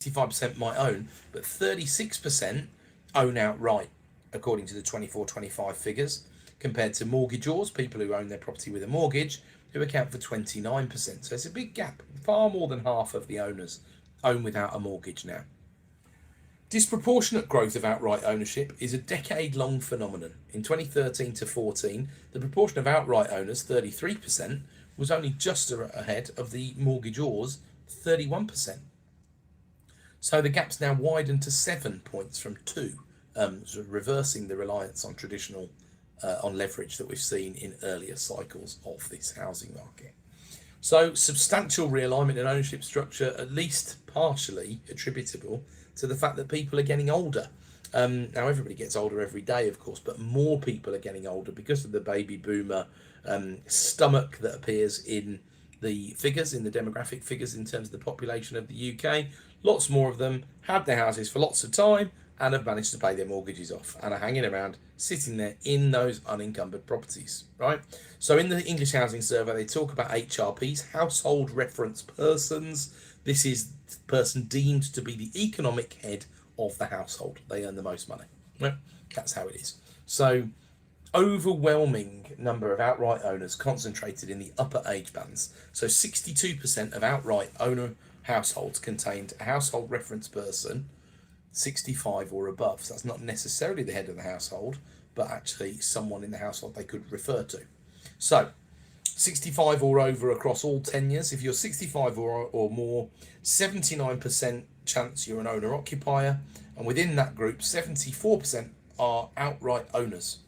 65% might own, but 36% own outright, according to the 24-25 figures, compared to mortgagors, people who own their property with a mortgage, who account for 29%. So it's a big gap. Far more than half of the owners own without a mortgage now. Disproportionate growth of outright ownership is a decade-long phenomenon. In 2013 to 14, the proportion of outright owners, 33%, was only just ahead of the mortgagors, 31%. So the gap's now widened to 7 points from 2, sort of reversing the reliance on traditional on leverage that we've seen in earlier cycles of this housing market. So substantial realignment in ownership structure, at least partially attributable to the fact that people are getting older. Now everybody gets older every day, of course, but more people are getting older because of the baby boomer stomach that appears in the figures, in the demographic figures in terms of the population of the UK. Lots more of them had their houses for lots of time and have managed to pay their mortgages off and are hanging around, sitting there in those unencumbered properties, right? So in the English Housing Survey, they talk about HRPs, household reference persons. This is the person deemed to be the economic head of the household. They earn the most money. Right? That's how it is. So overwhelming number of outright owners concentrated in the upper age bands. So 62% of outright owner households contained a household reference person 65 or above. So that's not necessarily the head of the household, but actually someone in the household they could refer to. So 65 or over across all tenures. If you're 65 or more, 79% chance you're an owner occupier, and within that group 74% are outright owners.